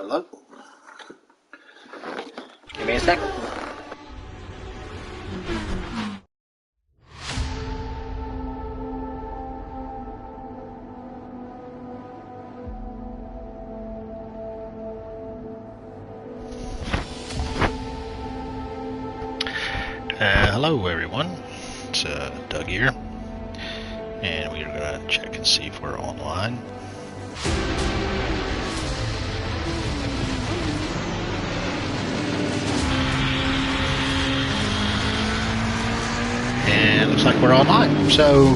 Hello? Give me a second. Hello everyone, it's Doug here, and we're going to check and see if we're online. And it looks like we're online, so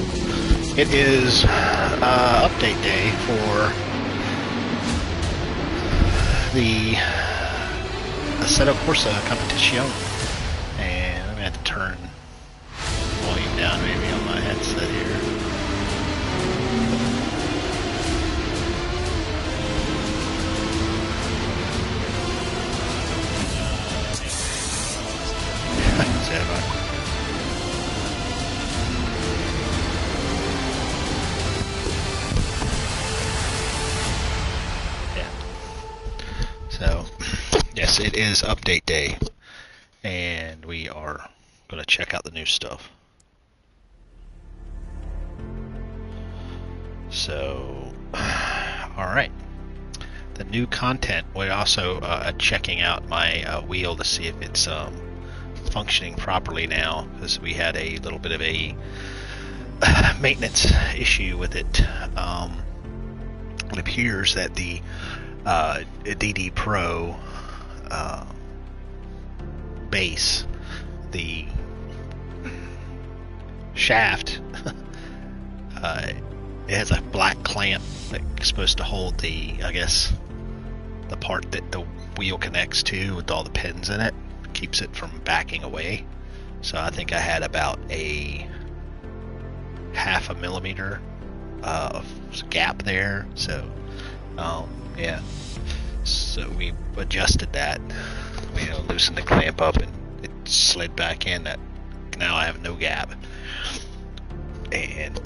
it is update day for the Acc Gt2 competition. And I'm going to have to turn volume down maybe on my headset here. Yeah. So, yes, it is update day. And we are going to check out the new stuff. So, alright. The new content, we're also checking out my wheel to see if it's functioning properly now, because we had a little bit of a maintenance issue with it. It appears that the DD Pro base, the shaft, it has a black clamp that's supposed to hold the, I guess, the part that the wheel connects to with all the pins in it, keeps it from backing away. So I think I had about a 0.5 millimeter of gap there. So yeah, so we adjusted that. Loosened the clamp up and it slid back in. That now I have no gap, and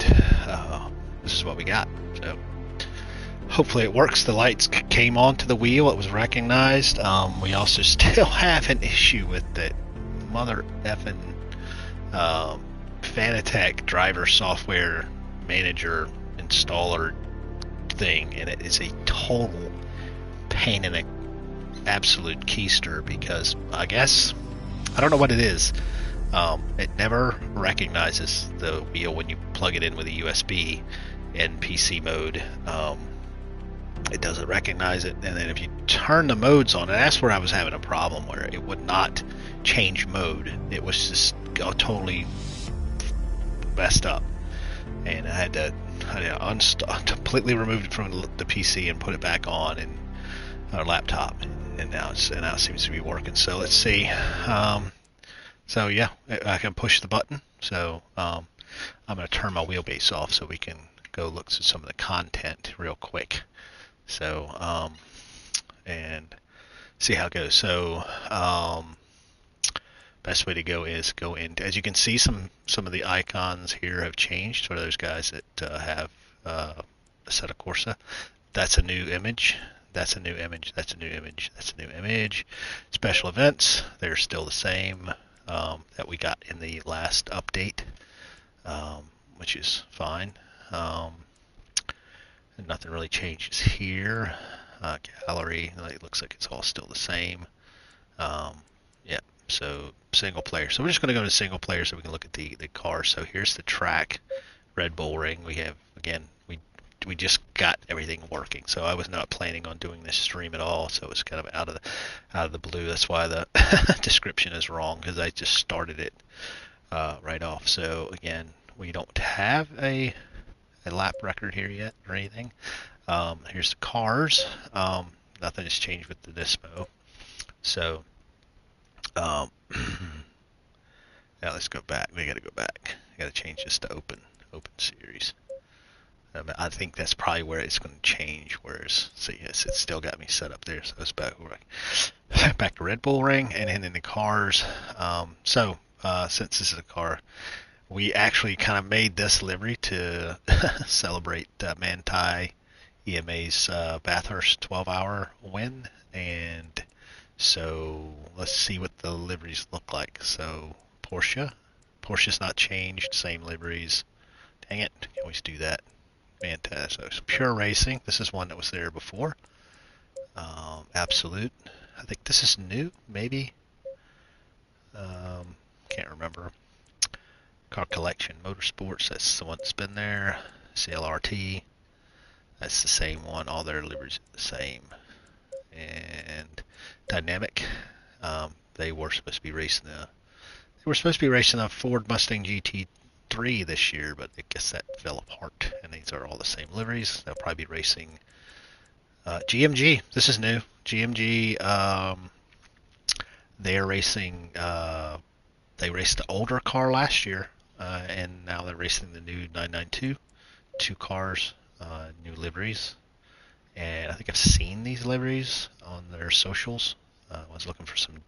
this is what we got. So hopefully it works. The lights came onto the wheel. It was recognized. We also still have an issue with the mother effing Fanatec driver software manager installer thing, and it is a total pain in the absolute keister, because I guess I don't know what it is. It never recognizes the wheel when you plug it in with a USB in PC mode. It doesn't recognize it, and then if you turn the modes on, and that's where I was having a problem, where it would not change mode. It was just totally messed up, and I had to completely remove it from the PC and put it back on in our laptop. And now it seems to be working. So let's see. So yeah, I can push the button. So I'm going to turn my wheelbase off so we can go look at some of the content real quick. So and see how it goes. So best way to go is go in. As you can see, some of the icons here have changed for those guys that have Acc Gt2. That's a new image. That's a new image. That's a new image. That's a new image. Special events, they're still the same that we got in the last update, which is fine. And nothing really changes here. Gallery, it looks like it's all still the same. Yeah, so single player. So we're just going to go to single player so we can look at the car. So here's the track, Red Bull Ring. We have, again, we just got everything working, so I was not planning on doing this stream at all, so it's kind of out of the blue. That's why the description is wrong, because I just started it right off. So again, we don't have a lap record here yet or anything. Here's the cars. Nothing has changed with the Dispo. So now let's go back. We got to go back. I got to change this to open series. I think that's probably where it's going to change. Whereas, so yes, it's still got me set up there. So it's back to Red Bull Ring, and then in the cars. Since this is a car, we actually kind of made this livery to celebrate Manti EMA's Bathurst 12-hour win, and so let's see what the liveries look like. So Porsche's not changed, same liveries. Dang it, can always do that. Fantastic. So Pure Racing, this is one that was there before. Absolute, I think this is new, maybe. Can't remember. Car Collection Motorsports, that's the one that's been there. CLRT, that's the same one. All their liveries are the same. And Dynamic, they were supposed to be racing a Ford Mustang GT3 this year, but I guess that fell apart. And these are all the same liveries. They'll probably be racing GMG. This is new. GMG. They are racing. They raced the older car last year, and now they're racing the new 992. Two cars, new liveries, and I think I've seen these liveries on their socials. I was looking for some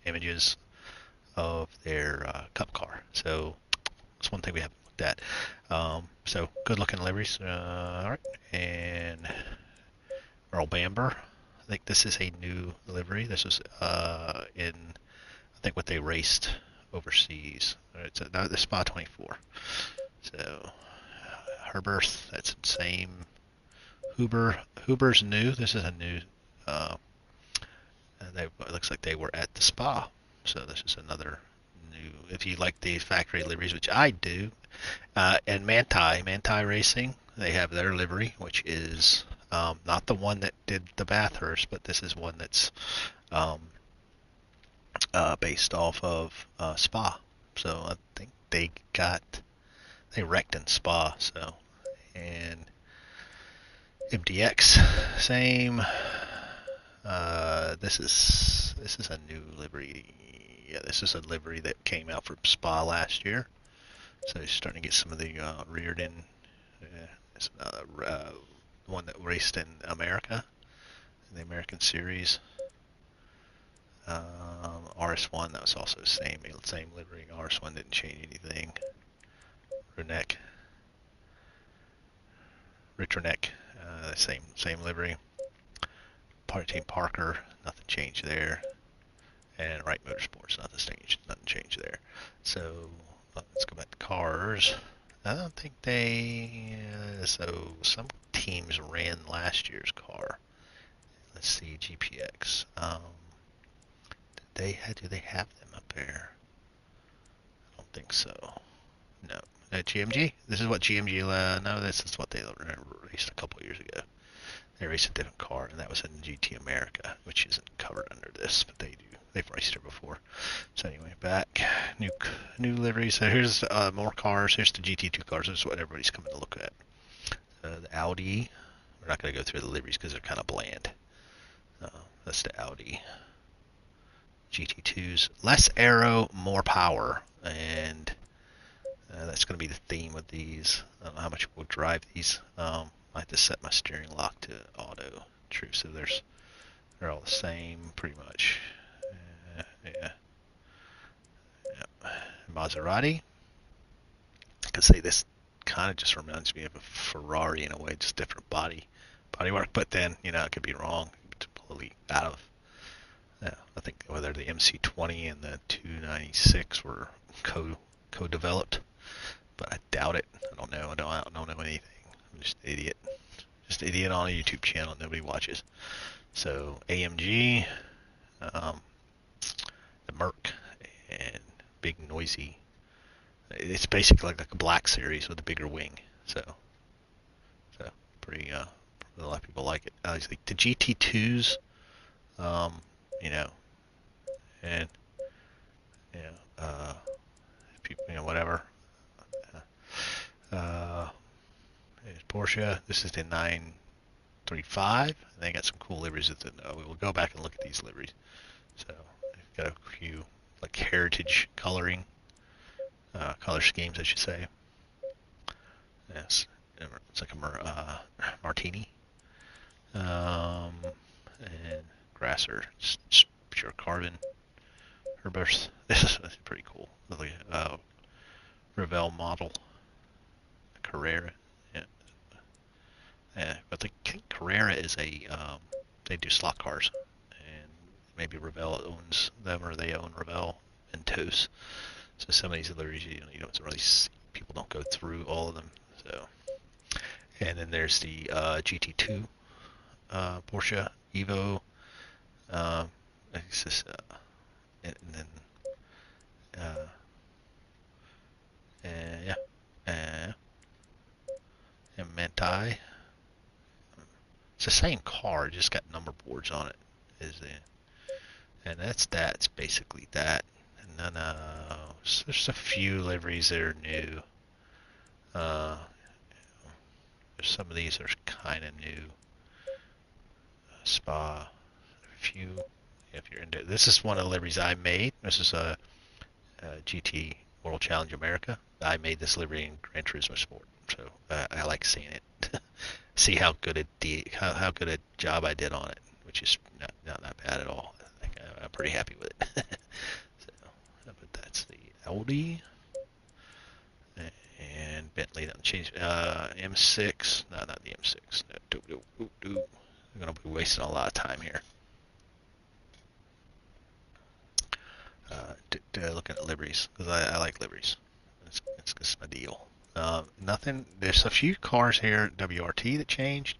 images of their cup car, so that's one thing we haven't looked at. So good looking liveries. All right, and Earl Bamber. I think this is a new livery. This is in I think what they raced overseas. All right, so now the Spa 24. So Herberth, that's the same. Huber's new. This is a new. It looks like they were at the Spa. So this is another new. If you like the factory liveries, which I do, and Manti Racing, they have their livery, which is not the one that did the Bathurst, but this is one that's based off of Spa. So I think they wrecked in Spa. So, and MDX, same. This is a new livery. Yeah, this is a livery that came out from Spa last year. So you're starting to get some of the reared in. It's another one that raced in America, in the American Series. RS1, that was also the same livery. RS1 didn't change anything. Ritroneck, same livery. Party Team Parker, nothing changed there. And Wright Motorsports, nothing changed there. So let's go back to cars. I don't think so some teams ran last year's car. Let's see, GPX. Do they have them up there? I don't think so. No. GMG? This is what GMG, no, this is what they raced a couple years ago. They raced a different car, and that was in GT America, which isn't covered under this, but they do. They've raced her before. So anyway, back. New livery. So here's more cars. Here's the GT2 cars. This is what everybody's coming to look at. The Audi. We're not going to go through the liveries because they're kind of bland. That's the Audi GT2s. Less aero, more power. And that's going to be the theme of these. I don't know how much we'll drive these. I have to set my steering lock to auto. True. So they're all the same pretty much. Yeah. Maserati. I could say this kind of just reminds me of a Ferrari in a way, just different bodywork. But then, it could be wrong. It's completely out of. I think whether the MC20 and the 296 were co-developed, but I doubt it. I don't know. I don't know anything. I'm just an idiot. Just an idiot on a YouTube channel nobody watches. So AMG, the Merc, and big noisy. It's basically like a black series with a bigger wing. So pretty. A lot of people like it. The GT2s, and people, whatever. Porsche. This is the 935. They got some cool liveries. We will go back and look at these liveries. So they've got a few like heritage color schemes, I should say. Yes, it's like a martini. And Grasser, just pure carbon. Herberth. This is pretty cool. Lovely Revell model. Carrera. Yeah. I think is they do slot cars, and maybe Revell owns them or they own Revell and Toast. So some of these liveries you don't really see, people don't go through all of them. So, and then there's the GT2 Porsche Evo. It's just, and then yeah, and Manti. It's the same car, just got number boards on it. And that's basically that. And then there's a few liveries that are new. Some of these are kind of new. Spa, a few. If you're into this, is one of the liveries I made. This is a GT World Challenge America. I made this livery in Gran Turismo Sport, so I like seeing it. See how good how good a job I did on it, which is not bad at all. I'm pretty happy with it. So, but that's the Audi and Bentley. Doesn't change. M6. No, not the M6. No, I'm gonna be wasting a lot of time here. Looking at liveries because I like liveries. It's just my deal. Nothing. There's a few cars here at WRT that changed,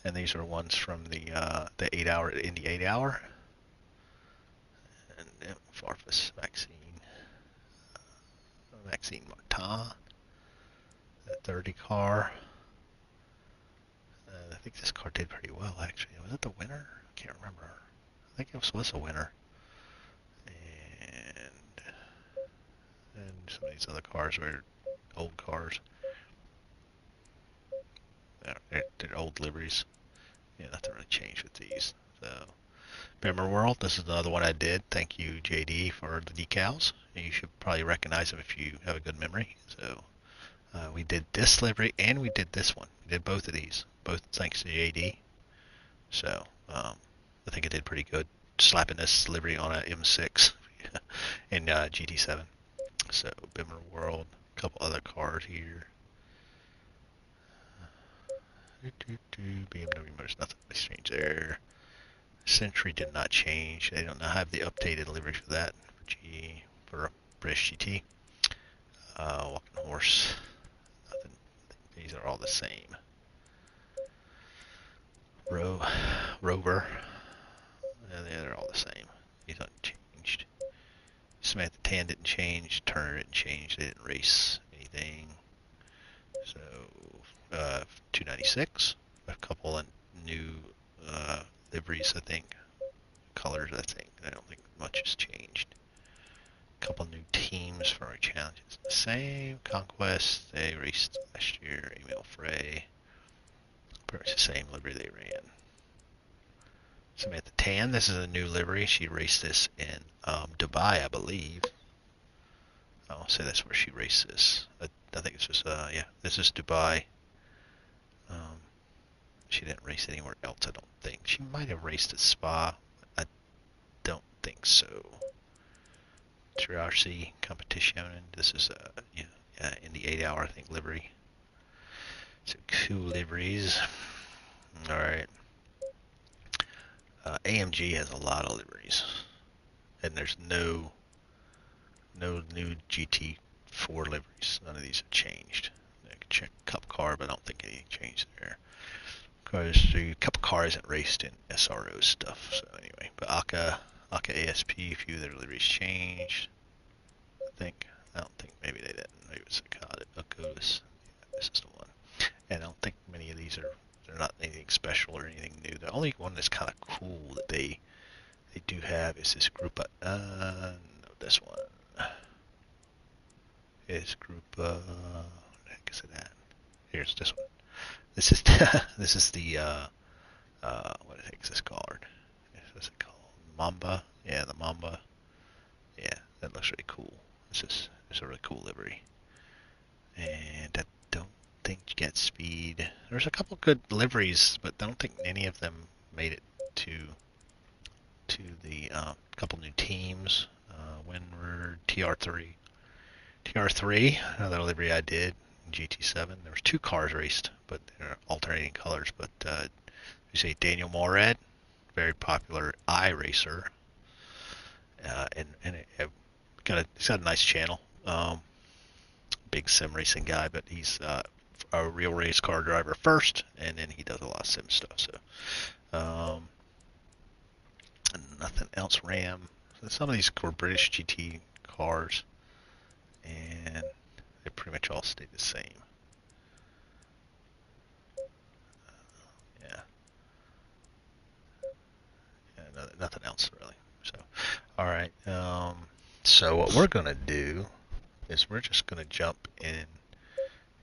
and these are ones from the 8-hour Indy 8-hour. And Farfus Maxine Martin, the 30 car. I think this car did pretty well actually. Was it the winner? I can't remember. I think it was a winner. And some of these other cars were old cars. They're old liveries. Yeah, nothing really changed with these. So, Bimmer World, this is another one I did. Thank you, JD, for the decals. You should probably recognize them if you have a good memory. So, we did this livery and we did this one. We did both of these, both thanks to JD. So, I think I did pretty good slapping this livery on a M6 in GT7. So, Bimmer World, a couple other cars here. BMW Motors, nothing really changed there. Century did not change. They don't have the updated livery for that for British GT. Walking Horse, nothing. These are all the same. Rover, yeah, they're all the same. These haven't changed. Samantha Tan didn't change. Turner didn't change. They didn't race anything. So 296, a couple of new liveries, I think. Colors, I think. I don't think much has changed. A couple new teams for our challenges. The same. Conquest, they raced last year. Emil Frey. Pretty much the same livery they ran. Samantha Tan, this is a new livery. She raced this in Dubai, I believe. I'll say that's where she raced this. I think this was, yeah, this is Dubai. She didn't race anywhere else, I don't think. She might have raced at Spa. I don't think so. TRC competition. This is in the 8-hour, I think, livery. So cool liveries. All right. AMG has a lot of liveries, and there's no new GT4 liveries. None of these have changed. I can check Cup Car, but I don't think anything changed there. Because the Cup Car isn't raced in SRO stuff. So anyway, but Acca ASP, a few of their liveries changed. I don't think maybe they didn't. Maybe it's Akos. This is the one. And I don't think many of these they're not anything special or anything new. The only one that's kind of cool that they do have is this group. No, this one is group. What the heck is it at? Here's this one. This is this is the what the heck is this called? What's it called? Mamba. Yeah, the Mamba. Yeah, that looks really cool. It's a really cool livery. And I don't think you get speed. There's a couple good liveries, but I don't think any of them made it to the couple new teams. Windward, TR3, another livery I did in GT7. There was 2 cars raced, but they're alternating colors. But there's You see Daniel Morad, very popular iRacer, and he's got a nice channel. Big sim racing guy, but he's a real race car driver first, and then he does a lot of sim stuff. So nothing else. Ram. So some of these were British GT cars, and they pretty much all stayed the same. Yeah. Nothing else really. So, all right. So what we're gonna do is we're just gonna jump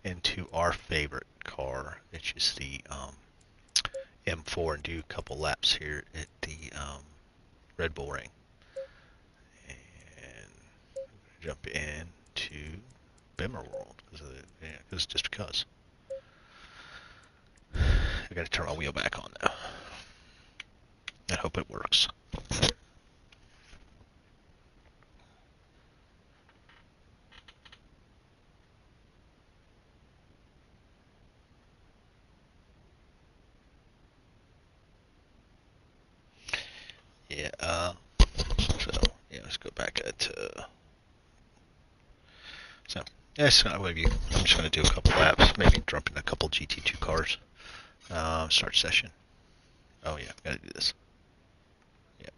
into our favorite car, which is the M4, and do a couple laps here at the Red Bull Ring, and jump into Bimmer World because just because. I gotta turn my wheel back on now. I hope it works. Yeah, let's go back to, yes, I'm just going to do a couple laps, maybe jump in a couple GT2 cars, start session. Oh yeah, got to do this. Yep.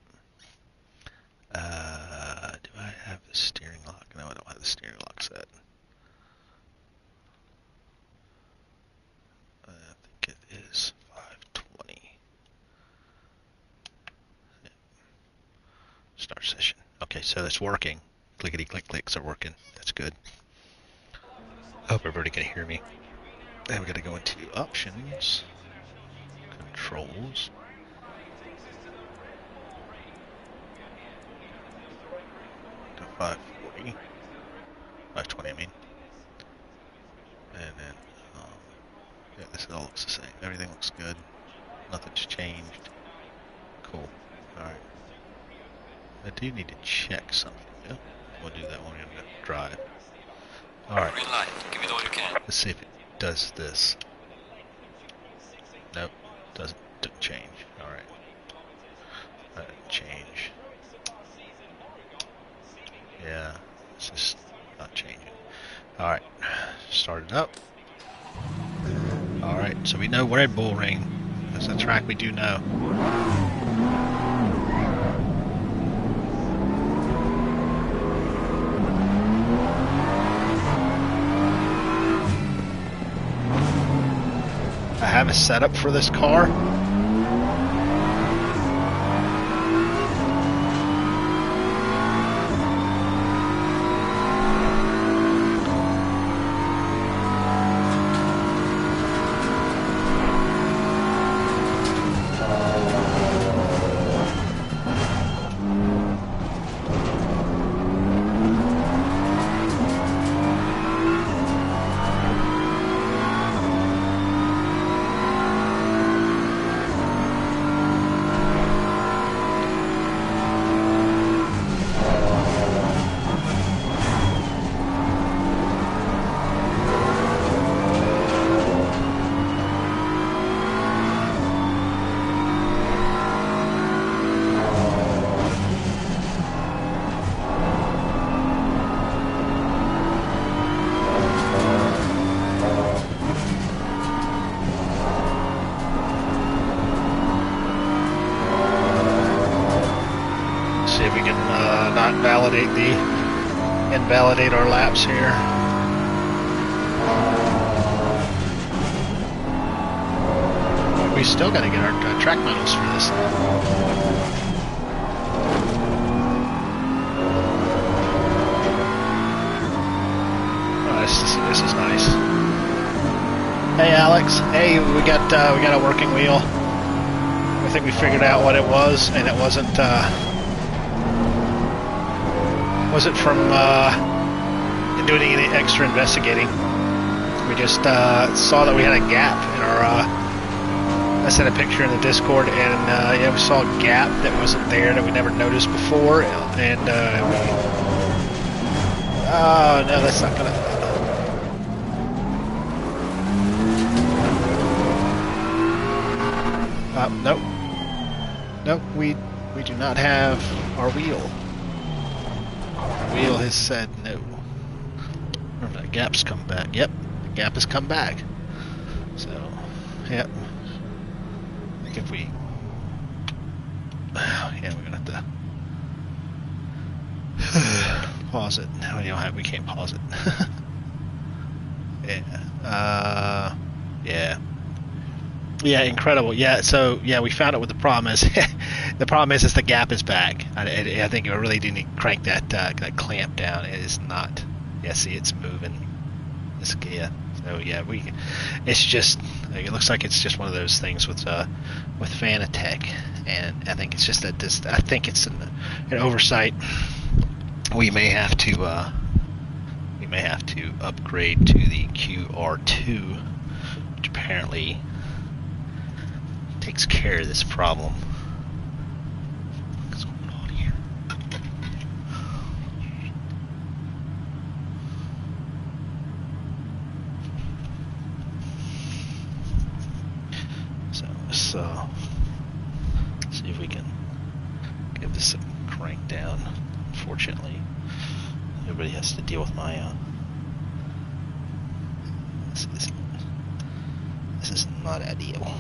Do I have the steering lock? No, I don't have the steering lock set. I think it is 520. Yep. Start session. Okay, so it's working. Clickety click clicks are working. That's good. I hope everybody can hear me. Then we got to go into options, controls. To 540, 520 I mean, and then yeah, this all looks the same. Everything looks good. Nothing's changed. Cool. All right. I do need to check something. Yeah, we'll do that when we're gonna drive. All right. Green light. Give it all you can. Let's see if it does this. Nope. Doesn't change. All right. Change. Yeah. It's just not changing. All right. Start it up. All right. So we know Red Bull Ring. That's a track we do know. I have a setup for this car. See if we can not invalidate our laps here. We still got to get our track medals for this. Oh, this is nice. Hey Alex, hey, we got a working wheel. I think we figured out what it was, and it wasn't from doing any extra investigating. We just saw that we had a gap in our. I sent a picture in the Discord, and yeah, we saw a gap that wasn't there that we never noticed before, and oh no, that's not gonna. Nope. Nope, we do not have our wheel. Our wheel has said no. Remember, that gap's come back. Yep, the gap has come back. So, yep. I think if we... yeah, we're gonna have to pause it. No, we can't pause it. Yeah. Yeah, incredible. Yeah, so yeah, we found out what the problem is. The problem is the gap is back. I think you really do need to crank that clamp down. It is not. Yeah, see, it's moving. Yeah. So yeah, it's just. It looks like it's just one of those things with Fanatec, and I think it's just that this. I think it's an oversight. We may have to. Upgrade to the QR2, which apparently takes care of this problem. What's going on here? So let's see if we can give this a crank down. Unfortunately, everybody has to deal with my this is not ideal.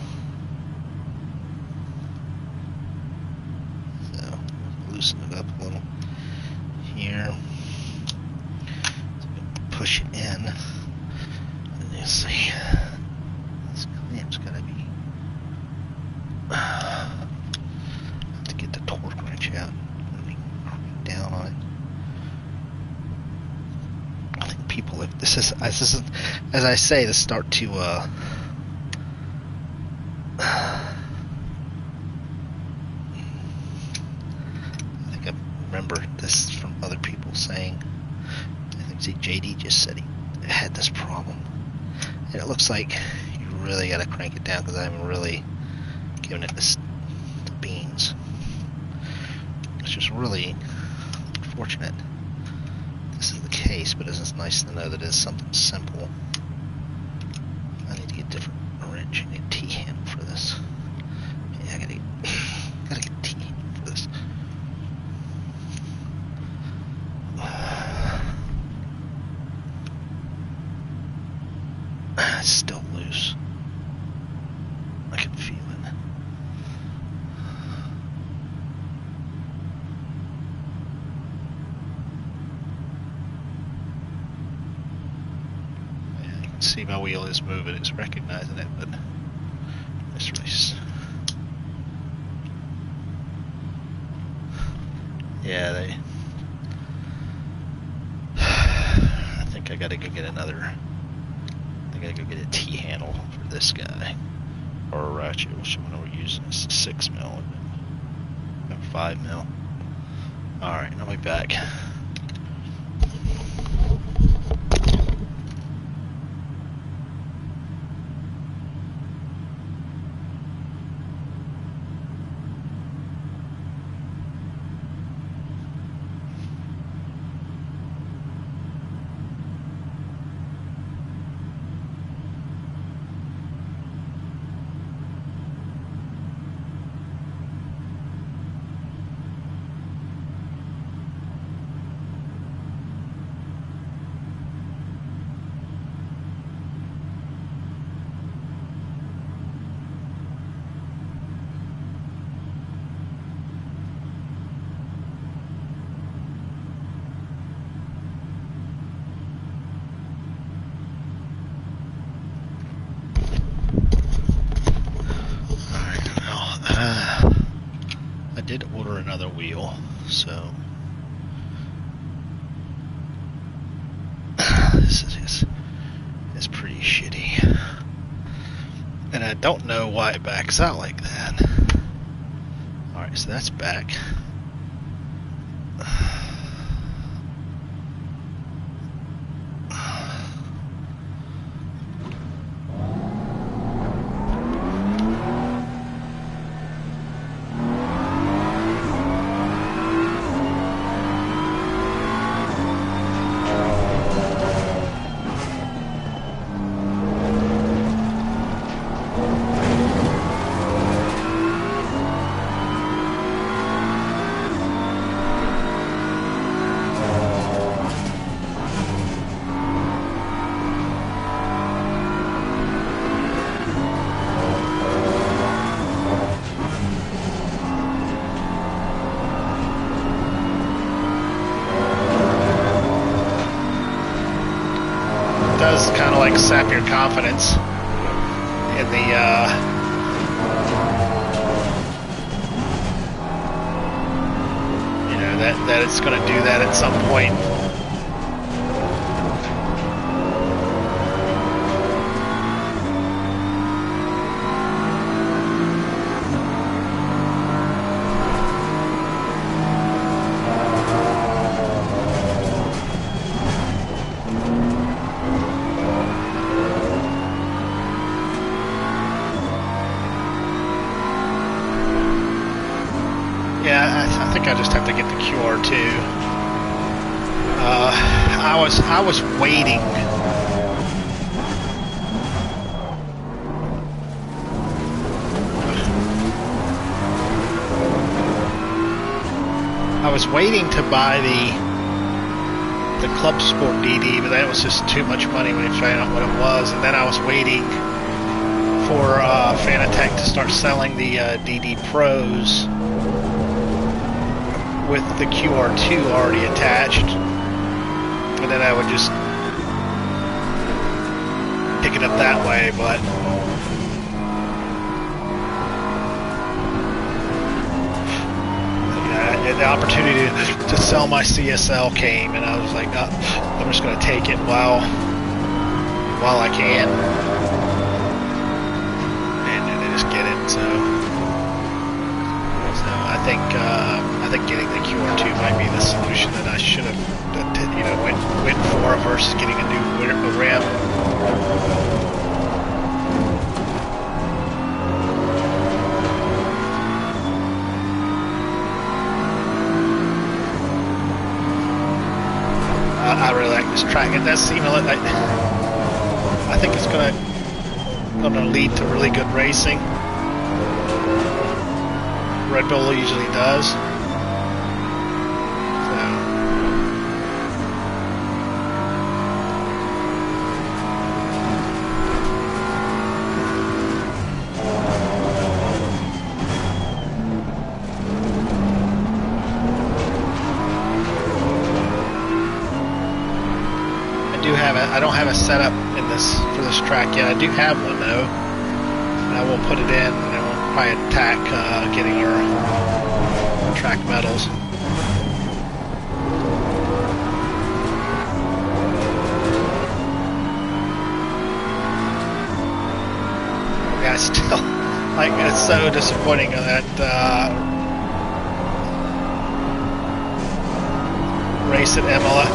So loosen it up a little here. So push it in. And you see this clamp's gotta be have to get the torque wrench out and crank down on it. I think people, if this is as I say, this start to I think I remember this from other people saying, I think JD just said he had this problem, and it looks like you really got to crank it down because I'm really giving it the beans. It's just really unfortunate this is the case, but it's nice to know that it's something simple. I need to get a different wrench. I need a T-handle for this. Yeah, I gotta get a T-handle for this. It's still loose. I can feel it. See, my wheel is moving, it's recognizing it, but this race. Yeah, I think I gotta go get another. I gotta go get a T-handle for this guy. Or a ratchet, which one we're using is 6mm. 5mm. Alright, I'll be back. I did order another wheel, so this is pretty shitty, and I don't know why it backs out like that. Alright, so that's back. like sap your confidence in the you know, that it's going to do that at some point. I think I just have to get the QR2. I was waiting. I was waiting to buy the Club Sport DD, but that was just too much money when you found out what it was. And then I was waiting for Fanatec to start selling the DD Pros with the QR2 already attached, and then I would just pick it up that way. But yeah, the opportunity to sell my CSL came, and I was like, I'm just going to take it while I can, and just get it. So I think getting the QR2 might be the solution that I should have, you know, went for versus getting a new RAM. I really like this track. It does seem like I think it's going to lead to really good racing. Red Bull usually does. I don't have a setup for this track yet. I do have one though, and I will put it in, and then we'll probably attack getting our track medals. Yeah, still, like, it's so disappointing that race at Imola.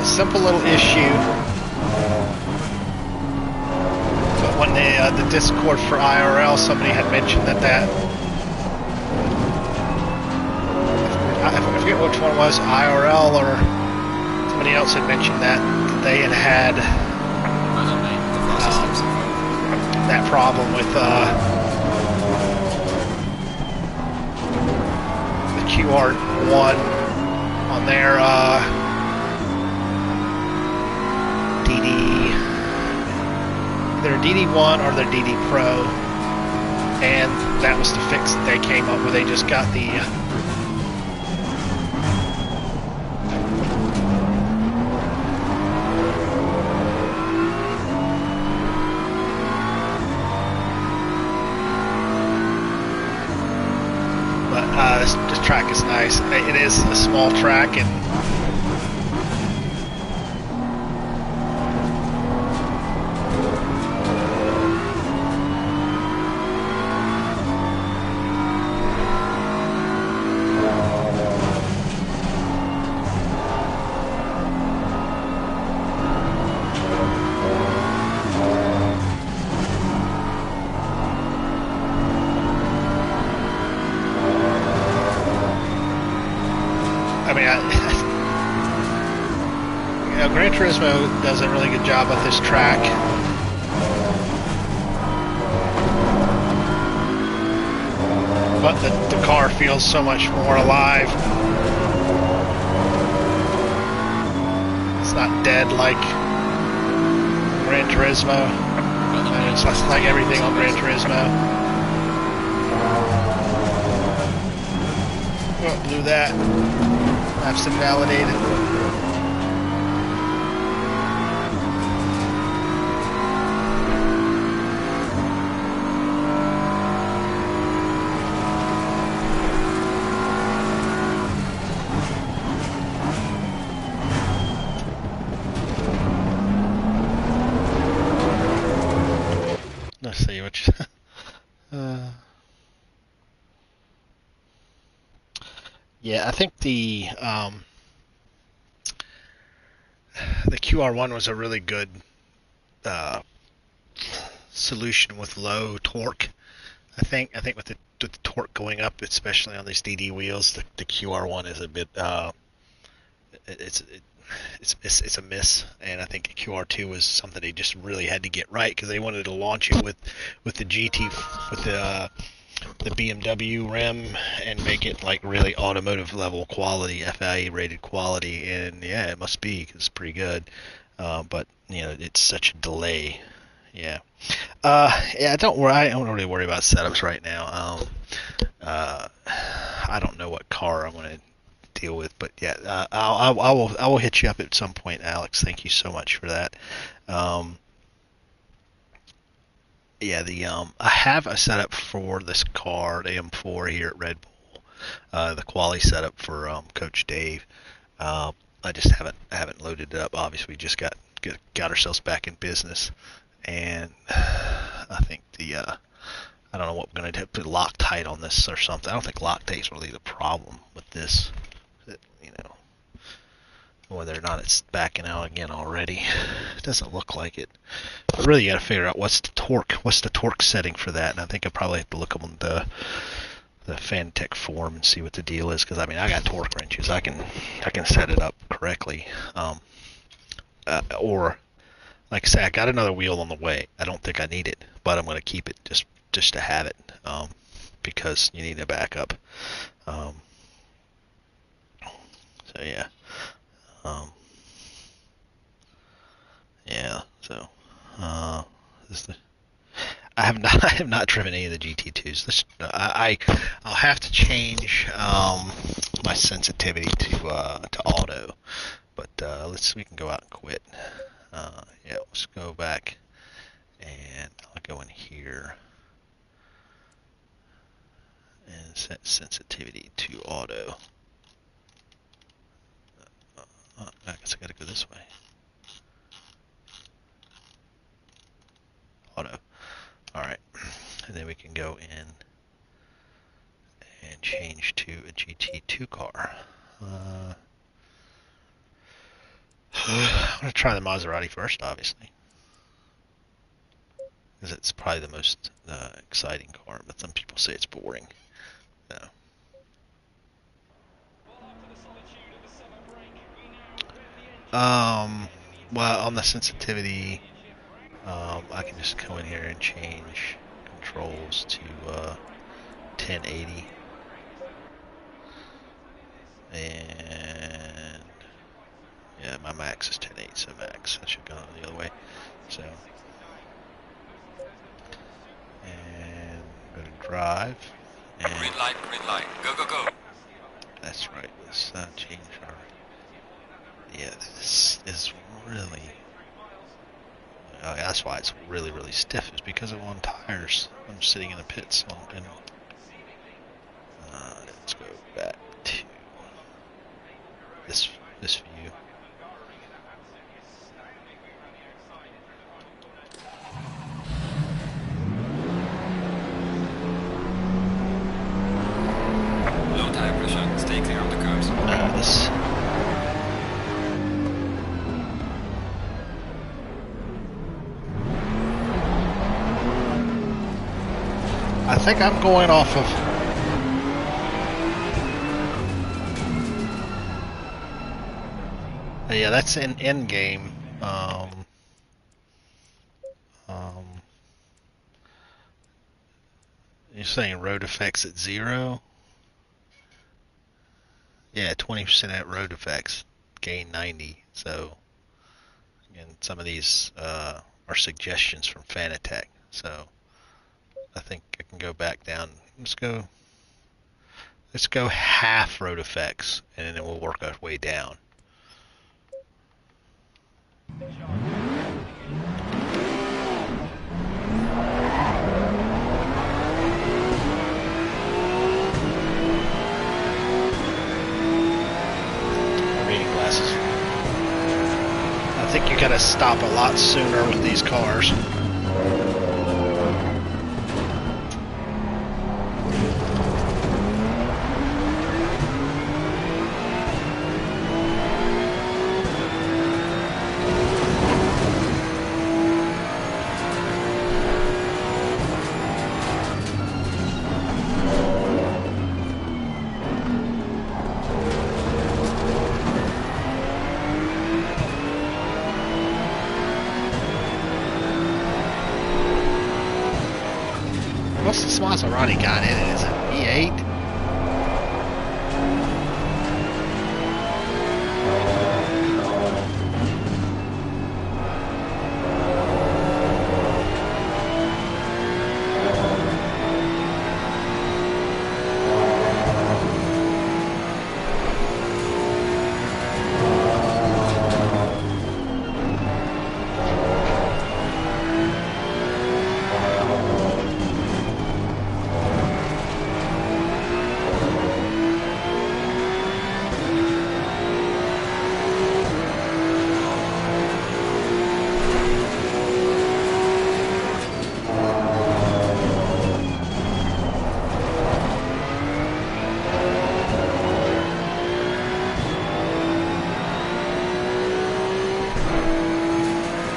Simple little issue, but when the Discord for IRL, somebody had mentioned that I forget which one was, IRL or somebody else had mentioned that they had that problem with the QR1 on their either DD1 or their DD Pro, and that was the fix that they came up with. They just got the but this track is nice. It is a small track, and Gran Turismo does a really good job with this track. But the car feels so much more alive. It's not dead like Gran Turismo. Well, performance, like everything on Gran Turismo. Oh, blew that. Maps invalidated. Let's see what you... yeah, I think the QR1 was a really good solution with low torque. I think with the torque going up, especially on these DD wheels, the QR1 is a bit it's a miss, and I think the QR2 was something they just really had to get right because they wanted to launch it with the GT with the BMW rim and make it like really automotive level quality, FIA rated quality, and yeah, it must be 'cause it's pretty good. But you know, it's such a delay. Yeah. Yeah, I don't really worry about setups right now. I don't know what car I'm going to deal with, but yeah, I will hit you up at some point, Alex. Thank you so much for that. Yeah, I have a setup for this car, the M4 here at Red Bull, the quali setup for Coach Dave. I just haven't loaded it up. Obviously, we just got ourselves back in business, and I think I don't know what we're going to do, put Loctite on this or something. I don't think Loctite's really the problem with this. You know, whether or not it's backing out again already, it doesn't look like it. But really, you got to figure out what's the torque setting for that. And I think I probably have to look on the Fantech forum and see what the deal is, because I mean, I got torque wrenches. I can set it up correctly. Or like I say, I got another wheel on the way. I don't think I need it, but I'm going to keep it just to have it, because you need a backup. So yeah. Yeah. So I have not driven any of the GT2s. I'll have to change my sensitivity to auto, but we can go out and quit. Yeah, let's go back and I'll go in here and set sensitivity to auto. I guess I gotta go this way. Auto. Alright. And then we can go in and change to a GT2 car. I'm going to try the Maserati first, obviously, because it's probably the most exciting car, but some people say it's boring. So. Well, on the sensitivity, I can just go in here and change controls to 1080, and yeah, my max is 1080, so max. I should go the other way. So, and go to drive. And green light, go, go, go. That's right. Let's change our. Yeah, this is really. That's why it's really, really stiff. Is because I'm on tires. I'm sitting in the pits. Let's go back to this view. Low tire pressure. Stay clear of the curves. I think I'm going off of. Yeah, that's in end game. You're saying road effects at 0? Yeah, 20% at road effects, gain 90. So, again, some of these are suggestions from Fanatec. So I think I can go back down. Let's go half road effects, and then we'll work our way down. Reading glasses. I think you gotta stop a lot sooner with these cars. What's this Maserati got in it? Is it V8?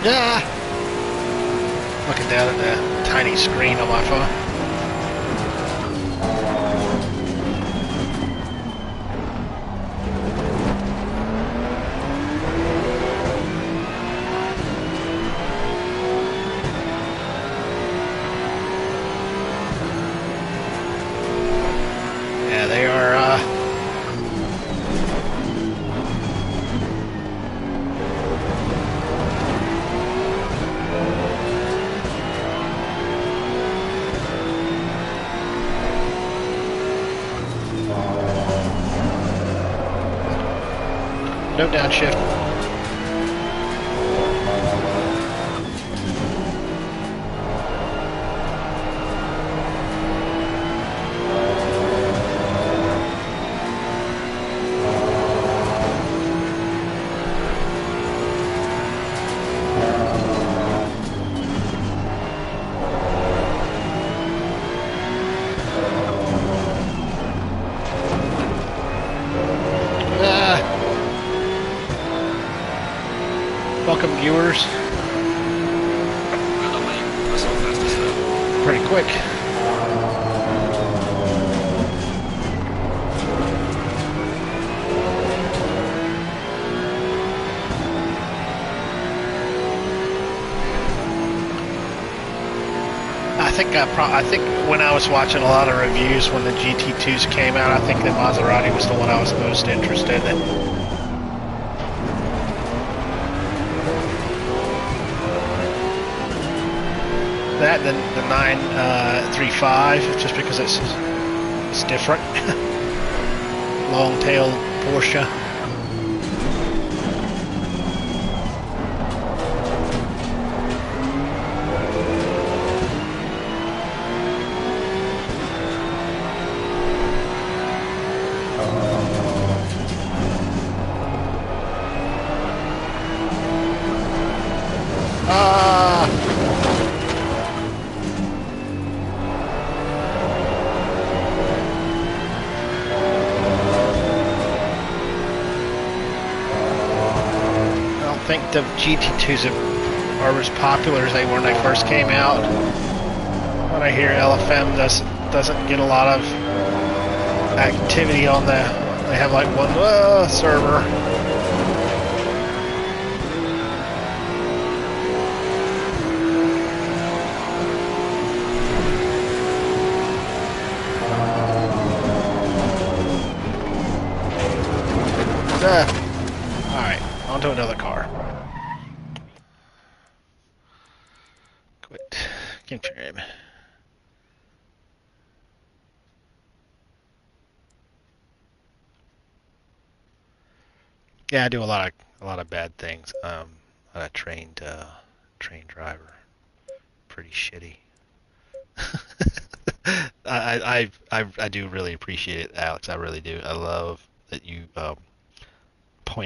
Yeah! Looking down at the tiny screen on my phone. Yeah, they are, no downshift. Welcome, viewers. Well, mate, that's all fast as hell. Pretty quick. I think when I was watching a lot of reviews when the GT2s came out, I think the Maserati was the one I was most interested in. That than the 935, just because it's different. Long tail Porsche. I think the GT2s are as popular as they were when they first came out. When I hear LFM doesn't get a lot of activity on the, they have like one server. Alright, on to another car. Quit. Yeah, I do a lot of bad things. I'm a trained driver. Pretty shitty. I do really appreciate it, Alex. I really do. I love that you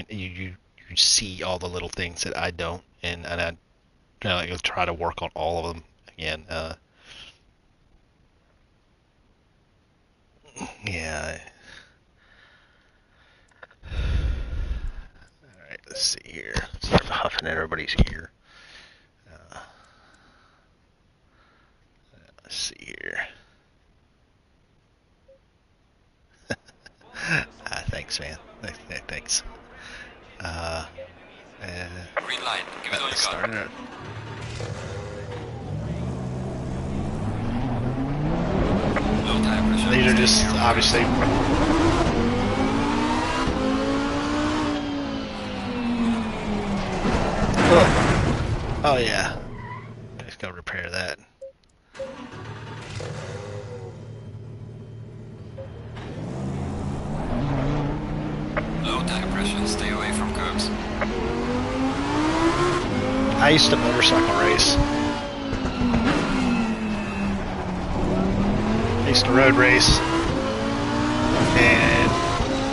you see all the little things that I don't, and I you'll try to work on all of them again. Yeah. All right. Let's see here. Start huffing at everybody's ear. Uh, let's see here. Thanks, man. Thanks. Uh, Green light. Give it all you got. it. Low tire pressure. These are Stay just clear of the obviously. Oh yeah. Just gotta repair that. Low tire pressure. Stay away from curbs. I used to motorcycle race. I used to road race, and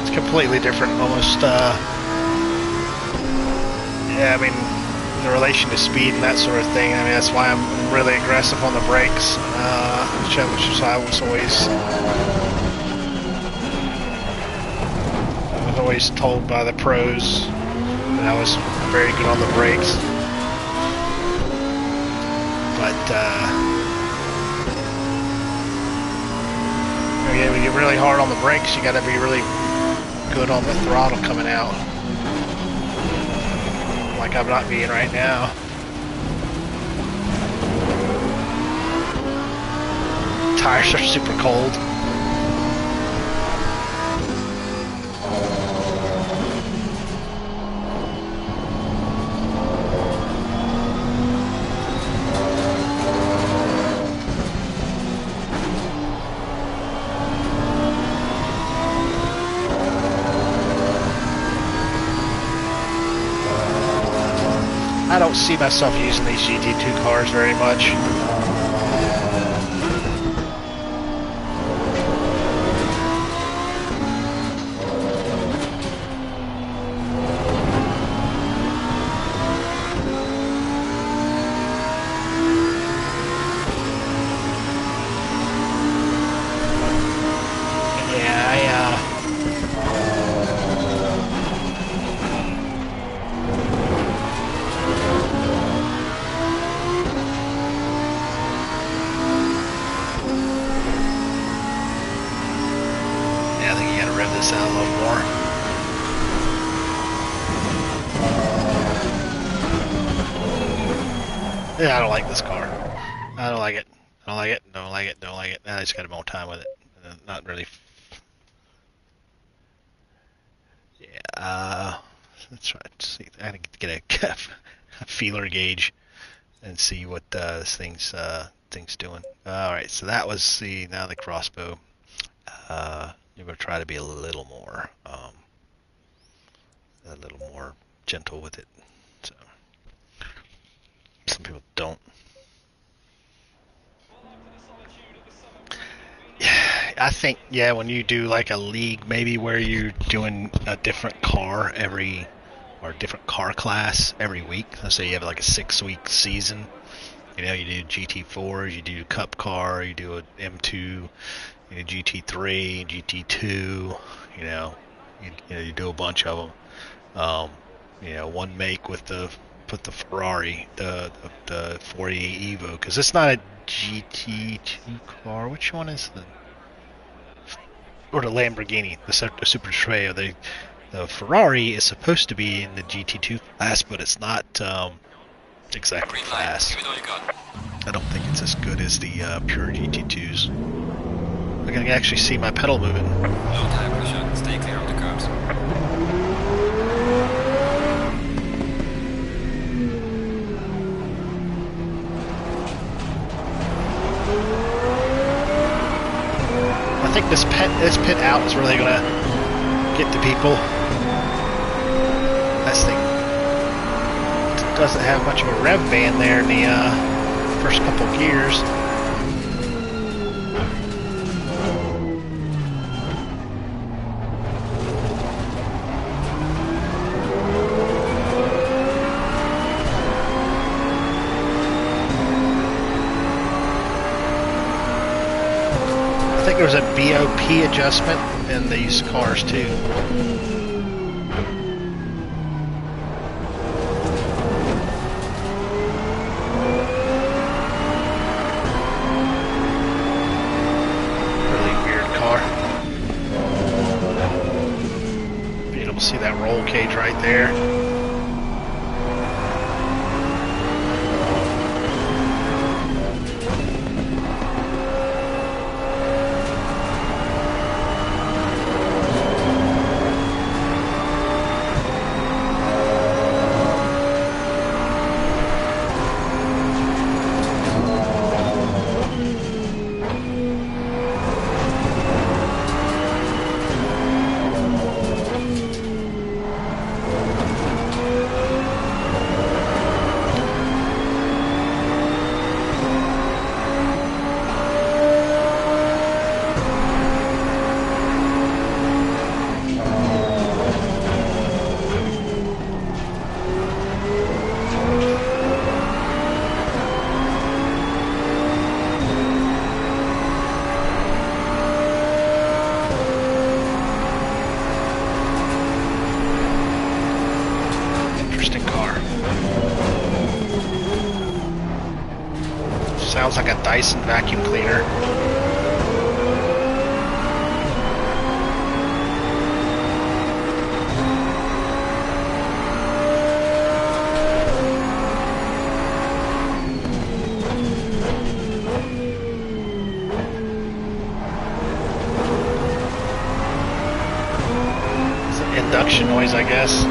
it's completely different. Almost, yeah. I mean, in relation to speed and that sort of thing. I mean, that's why I'm really aggressive on the brakes, which I was always told by the pros that I was very good on the brakes. But yeah, when you get really hard on the brakes, you got to be really good on the throttle coming out, like I'm not being right now. Tires are super cold. I don't see myself using these GT2 cars very much. Out a little more. Yeah, I don't like this car. I don't like it. I don't like it. Don't like it. Don't like it. I just got more time with it. Not really. Yeah. Let's try to see. I gotta get a feeler gauge and see what this thing's doing. All right. So that was now the crossbow. You're going to try to be a little more gentle with it. So some people don't. I think when you do like a league, maybe where you're doing a different car or different car class every week. Let's say you have like a 6-week season. You know, you do GT4s, you do Cup car, you do an M2. You know, GT3, GT2, you do a bunch of them. One make with the Ferrari, the 48 Evo, because it's not a GT2 car. Which one is or the Lamborghini, the Super Treo? The Ferrari is supposed to be in the GT2 class, but it's not exactly fast. I don't think it's as good as the pure GT2s. I can actually see my pedal moving. Low tire pressure. Stay clear of the curbs. I think this pit out is really gonna get the people. This thing doesn't have much of a rev band there in the first couple gears. I think there's a BOP adjustment in these cars too. Really weird car. Being able to see that roll cage right there. Sounds like a Dyson vacuum cleaner. It's an induction noise, I guess.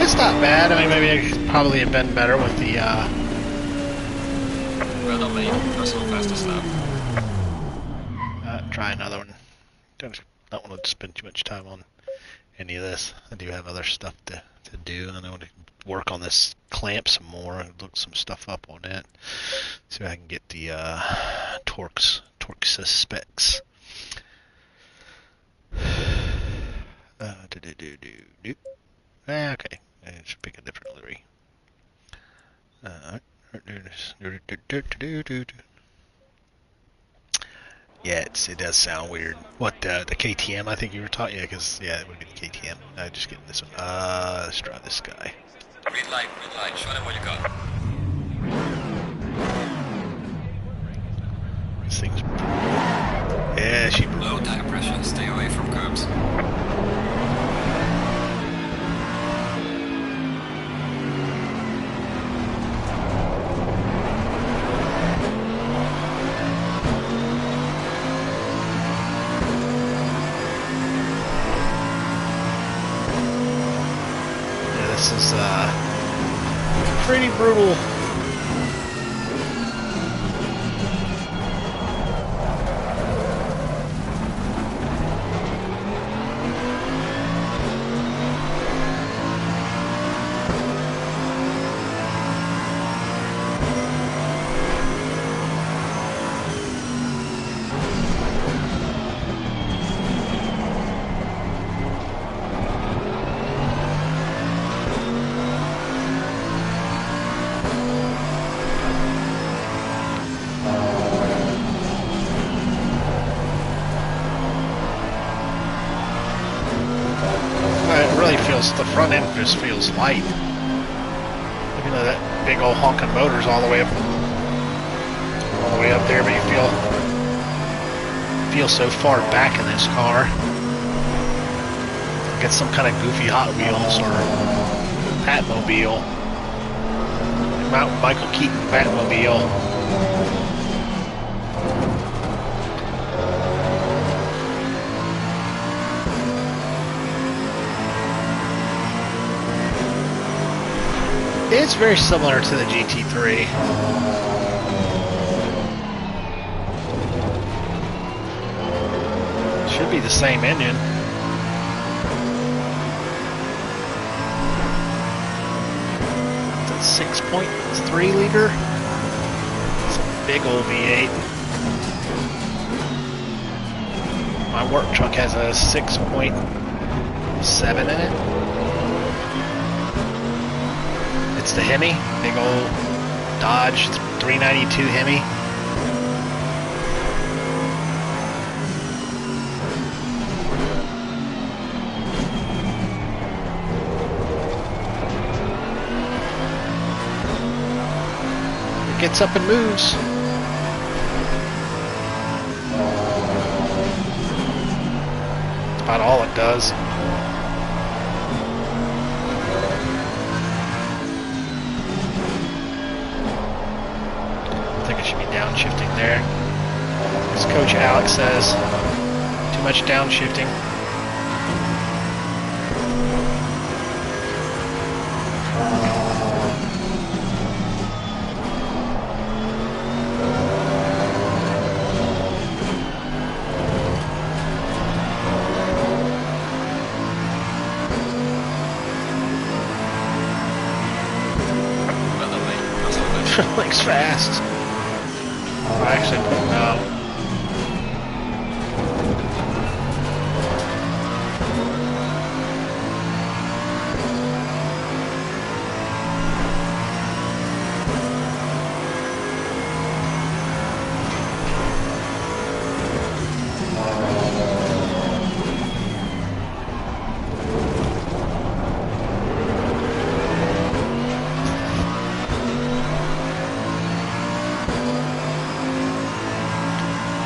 It's not bad. I mean, maybe it could probably have been better with the, Well done, mate. Personal fastest lap. try another one. Don't want to spend too much time on any of this. I do have other stuff to do. I want to work on this clamp some more and look some stuff up on it. See if I can get the torque specs. Okay, I should pick a different livery. Yeah, it does sound weird. What, the KTM I think you were talking? Yeah, because, yeah, it would be the KTM. Just getting this one. Let's try this guy. Green light, show them what you got. This thing's... Yeah, she... Low tire pressure, stay away from curbs. This is pretty brutal. The front end just feels light. Even though that big old honking motor's all the way up all the way up there, but you feel so far back in this car. Like it's some kind of goofy Hot Wheels or Batmobile. Michael Keaton Batmobile. It's very similar to the GT3. Should be the same engine. It's a 6.3 liter. It's a big old V8. My work truck has a 6.7 in it. It's the Hemi, big old Dodge 392 Hemi. It gets up and moves. That's about all it does. I think it should be downshifting there. As Coach Alex says, too much downshifting. Looks fast. Oh, actually, no.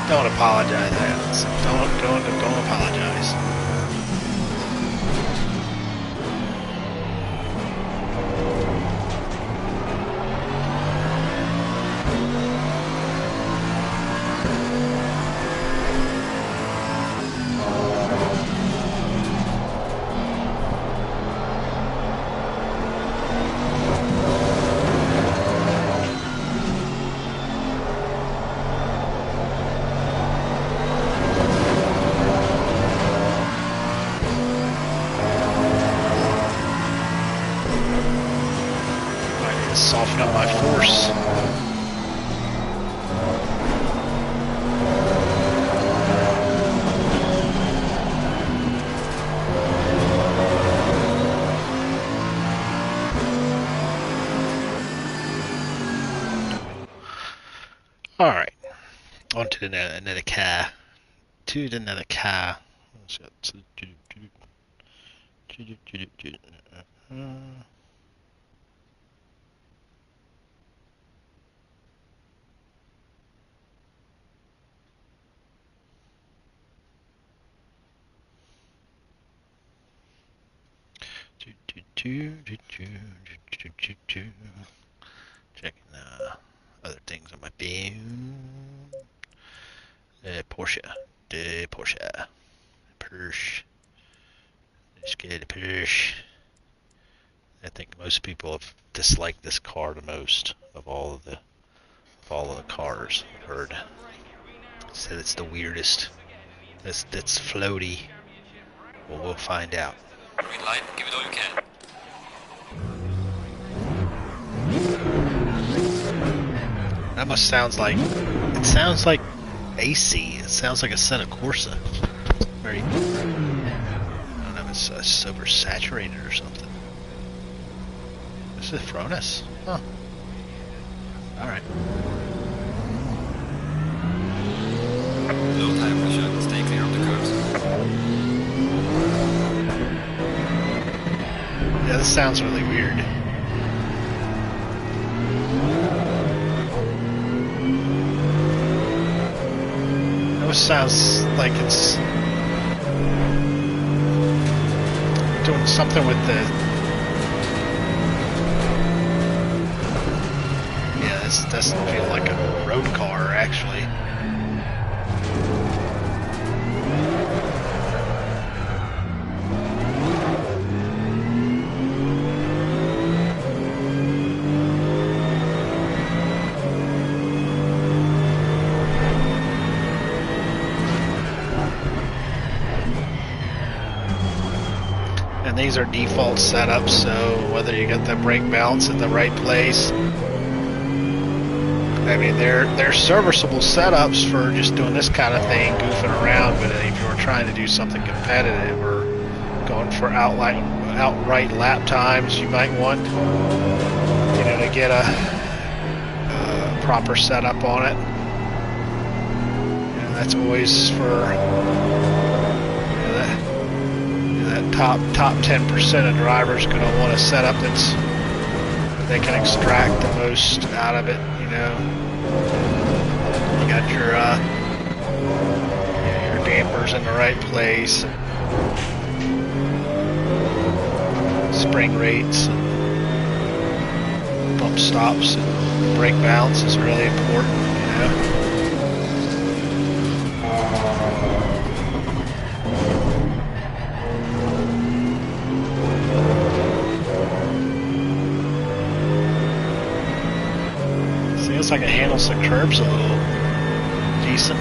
Don't apologize, Alex. Don't apologize. Soften up my force. All right, on to another car. To another car. Checking other things on my phone. Porsche. Porsche. Let's get a Porsche. I think most people have disliked this car the most of all of the cars I've heard. Said it's the weirdest. That's floaty. Well, we'll find out. Green light, give it all you can. That must sounds like AC. It sounds like a Senna Corsa. Very, I don't know if it's super saturated or something. This is Fronis. Huh. Alright. Low tire pressure, stay clear of the curves. Yeah, this sounds really weird. sounds like it's doing something with the... Yeah, this doesn't feel like a road car, actually. And these are default setups, so whether you got the brake balance in the right place, I mean, they're serviceable setups for just doing this kind of thing, goofing around. But if you were trying to do something competitive or going for outright lap times, you might want, you know, to get a proper setup on it. And that's always for that top 10% of drivers going to want a setup that's they can extract the most out of it. You know, you got your dampers in the right place, spring rates, and bump stops, and brake balance is really important. You know. Looks like it handles the curbs a little decent.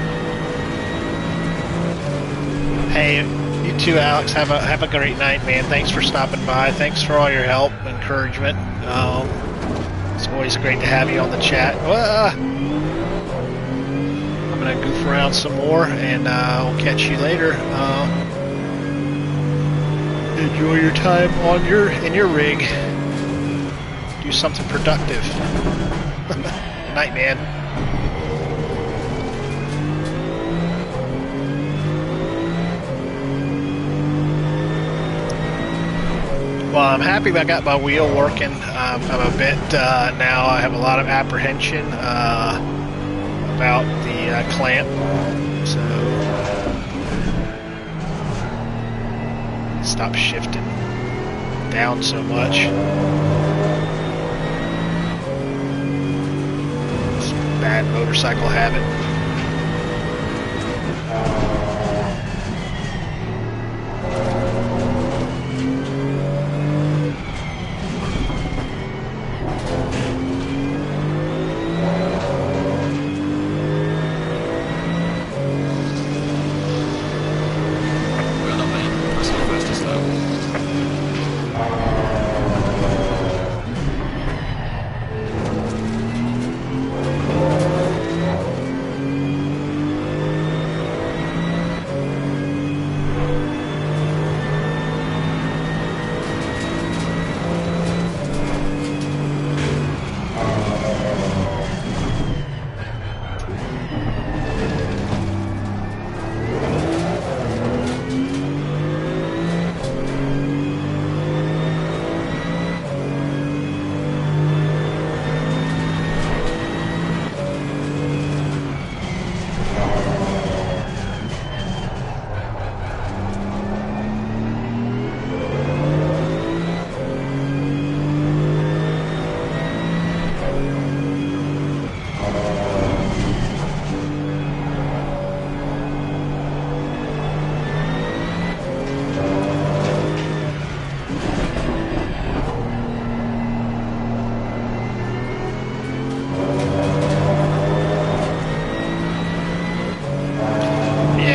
Hey, you too, Alex. Have a great night, man. Thanks for stopping by. Thanks for all your help, encouragement. It's always great to have you on the chat. I'm gonna goof around some more, and I'll catch you later. Enjoy your time on in your rig. Do something productive. Night, man. Well, I'm happy I got my wheel working. I'm a bit now. I have a lot of apprehension about the clamp, so stop shifting down so much. Bad motorcycle habit. Well done, mate. Press on first to slow.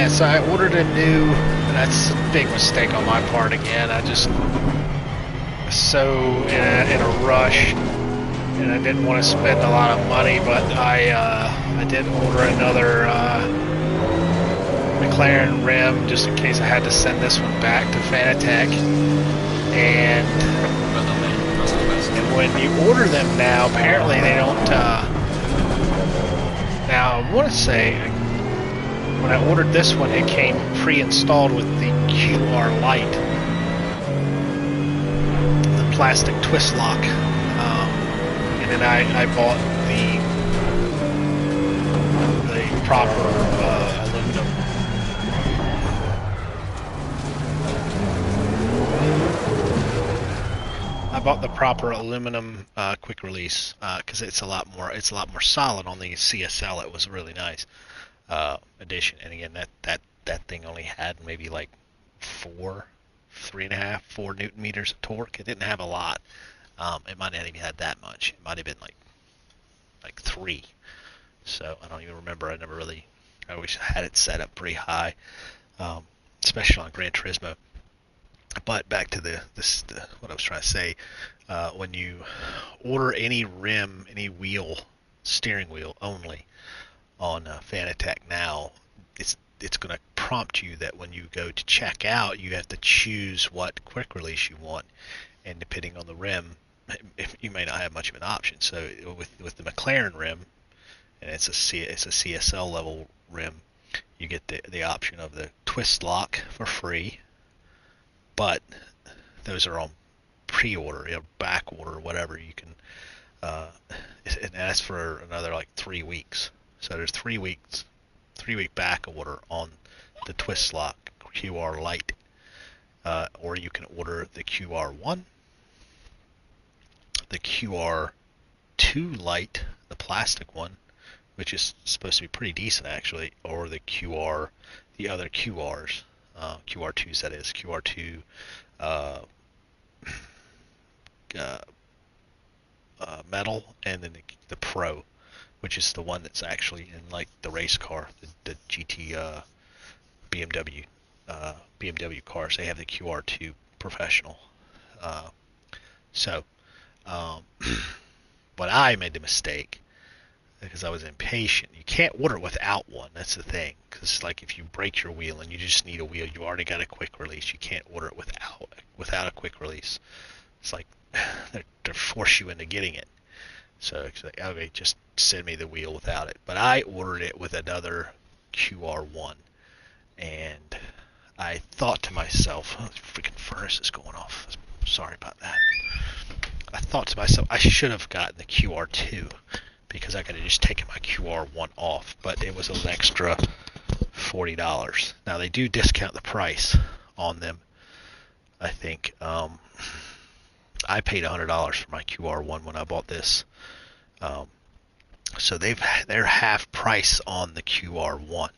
So I ordered a new, and that's a big mistake on my part again. I just so in a rush, and I didn't want to spend a lot of money, but I did order another McLaren rim just in case I had to send this one back to Fanatec. And when you order them now, apparently they don't. Now I want to say, when I ordered this one, it came pre-installed with the QR Lite, the plastic twist lock, and then I bought the proper aluminum I bought the proper aluminum quick release because it's a lot more solid. On the CSL, it was a really nice addition. And again, that thing only had maybe like 3.5, 4 Newton meters of torque. It didn't have a lot. It might not even had that much. It might have been like 3. So I don't even remember. I always had it set up pretty high, especially on Gran Turismo. But back to what I was trying to say, when you order any rim, any wheel, steering wheel only on Fanatec now, it's going to prompt you that when you go to check out, you have to choose what quick release you want, and depending on the rim, you may not have much of an option. So with the McLaren rim, and it's a CSL level rim, you get the option of the twist lock for free, but those are on pre-order, back order, whatever. You can, and that's for another like 3 weeks. So there's 3 week back order on the twist lock QR Lite, or you can order the QR1, the QR2 Lite, the plastic one, which is supposed to be pretty decent actually, or the other QRs, QR2s that is, QR2 metal, and then the Pro, which is the one that's actually in like the race car, the GT BMW cars. They have the QR2 Professional. But I made the mistake because I was impatient. You can't order without one. That's the thing. Because like if you break your wheel and you just need a wheel, you already got a quick release. You can't order it without a quick release. It's like they force you into getting it. So it's like, okay, just send me the wheel without it. But I ordered it with another QR1, and I thought to myself, oh, the freaking furnace is going off. Sorry about that. I thought to myself, I should have gotten the QR2 because I could have just taken my QR1 off, but it was an extra $40. Now they do discount the price on them. I think I paid $100 for my QR1 when I bought this. So they're half price on the QR1,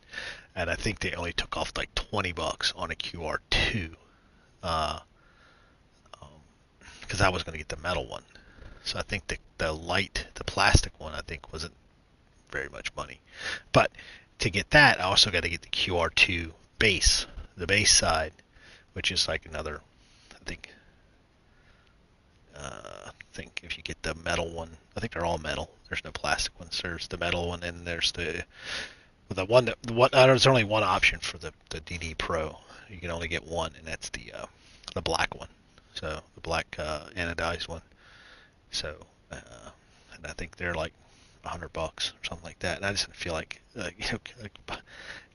and I think they only took off like $20 on a QR2, because I was going to get the metal one. So I think the plastic one, I think wasn't very much money. But to get that, I also got to get the QR2 base, the base side, which is like another, I think if you get the metal one, I think they're all metal. There's no plastic ones. There's the metal one, and there's there's only one option for the DD Pro. You can only get one, and that's the black one. So the black anodized one. So and I think they're like $100 or something like that. And I just didn't feel like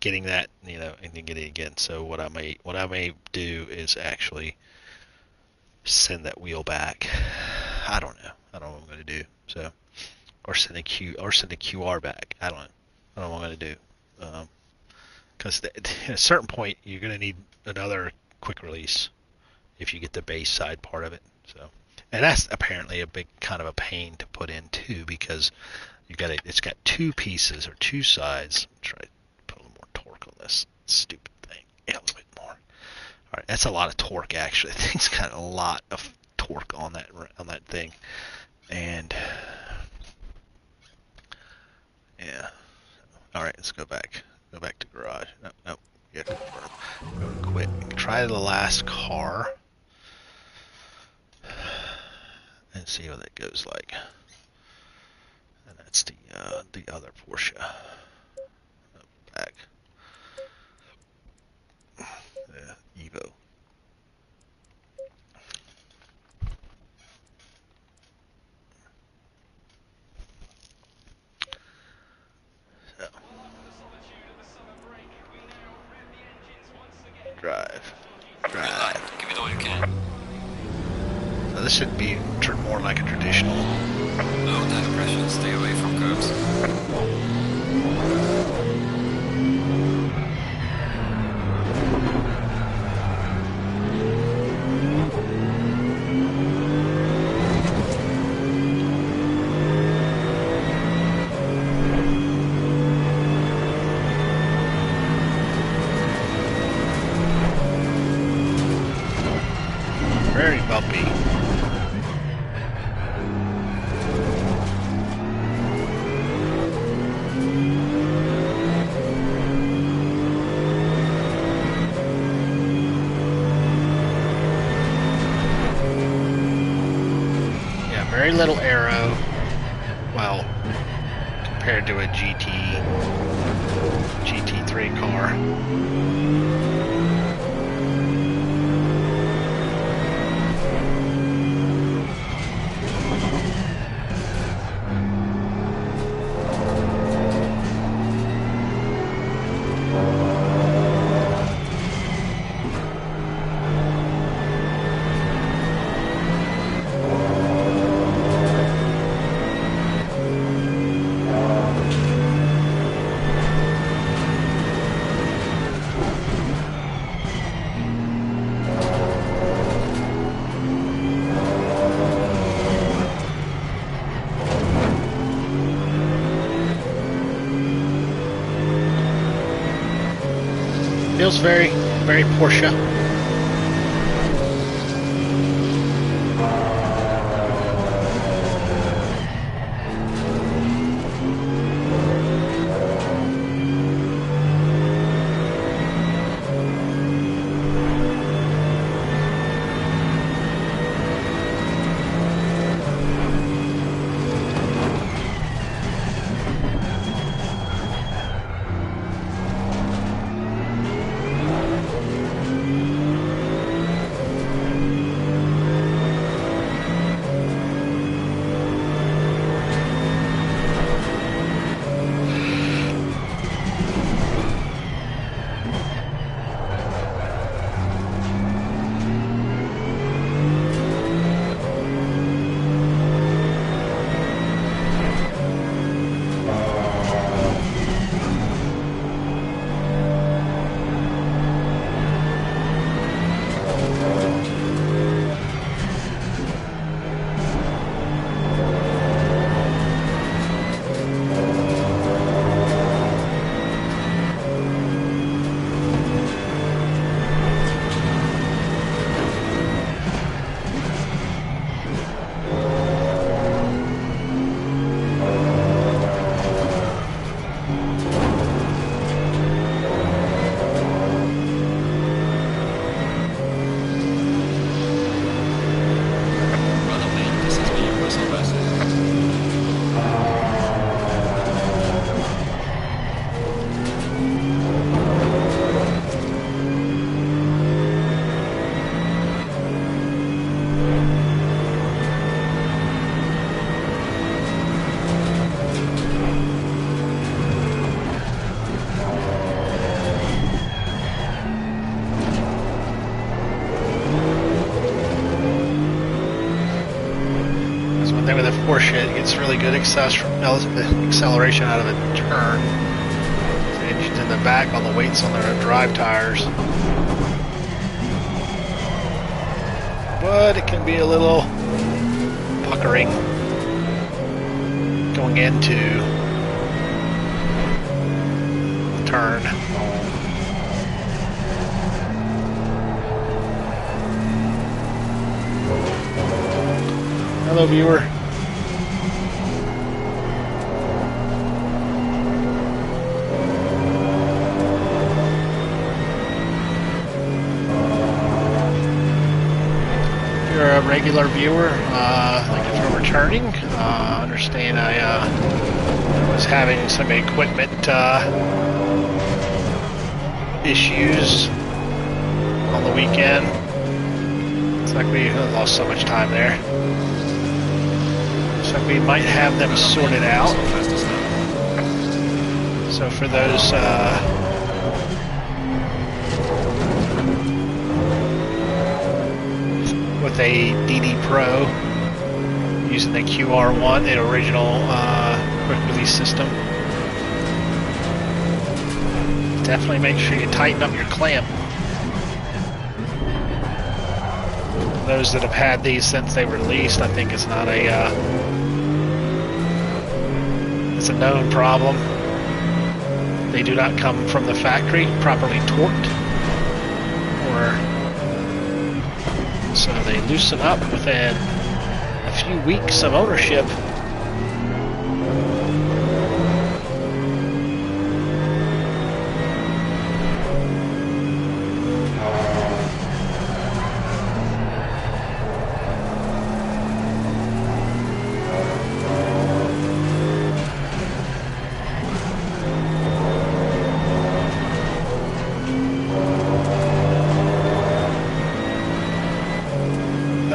getting that, and then getting it again. So what I may do is actually send that wheel back. I don't know what I'm going to do. So, or send a QR back. I don't know what I'm going to do. Because at a certain point, you're going to need another quick release if you get the base side part of it. So, and that's apparently a big kind of a pain to put in too, because it's got 2 pieces or 2 sides. Try to put a little more torque on this stupid thing. Yeah, a little bit more. All right, that's a lot of torque actually. The thing's got a lot of torque on that thing, and yeah. All right, let's go back to garage. No, yeah, confirm. Quit. Try the last car and see what that goes like. And that's the other Porsche. Back. The Evo. So. Drive. Give it all you can. So this should be more like a traditional. Low tire pressure, stay away from curbs. Very little aero. Well, compared to a GT3 car. Feels very, very Porsche. With a Porsche, it gets really good acceleration out of a turn. The engine's in the back, all the weight's on their drive tires. But it can be a little puckering going into the turn. Hello, viewer. If you're a regular viewer, thank you for returning. Understand I was having some equipment issues on the weekend. It's like we lost so much time there. So we might have them sorted out. So for those with a DD Pro using the QR1, the original quick release system, definitely make sure you tighten up your clamp. Those that have had these since they were released, I think it's not a it's a known problem. They do not come from the factory properly torqued, or so they loosen up within a few weeks of ownership.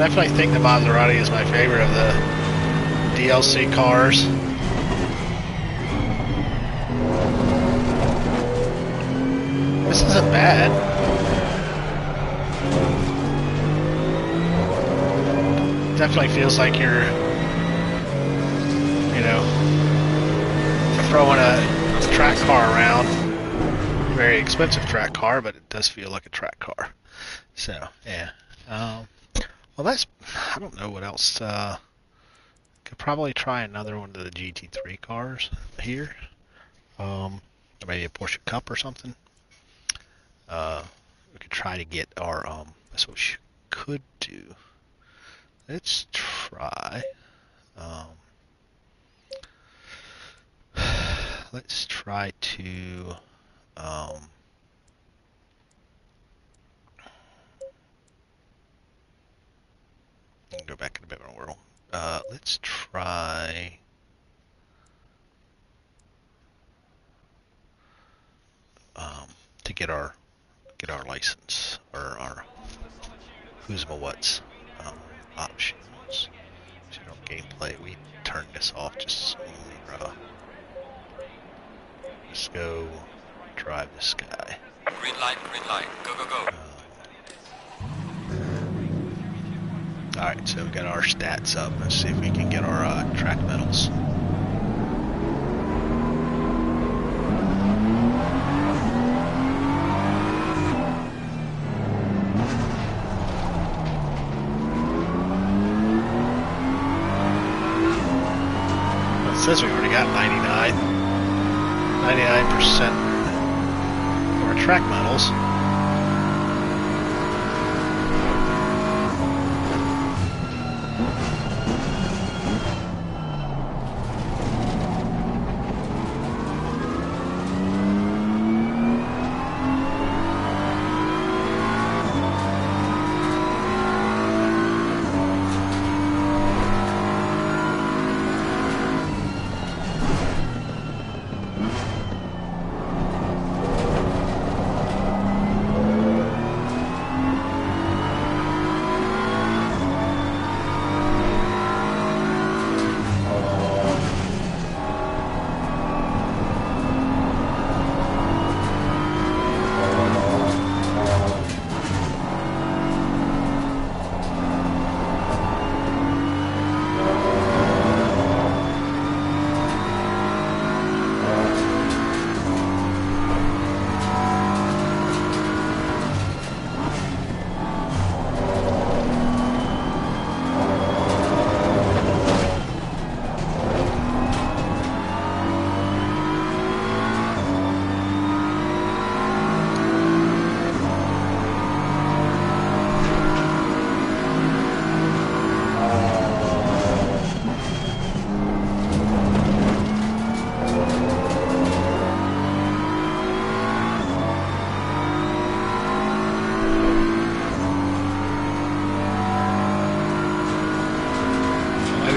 definitely think the Maserati is my favorite of the DLC cars. This isn't bad. Definitely feels like you're, you know, throwing a track car around. Very expensive track car, but it does feel like a track car. So, yeah. Well, that's, I don't know what else. Could probably try another one of the GT3 cars here. Or maybe a Porsche Cup or something. We could try to get our, that's what we could do. Let's try, let's try to, go back in the Bitcoin world. Let's try, to get our license, or our who's my what's, options. General gameplay. We turn this off just for, let's go drive this guy. Green light, go, go, go. Alright, so we got our stats up. Let's see if we can get our track medals. It says we already got 99% of our track medals.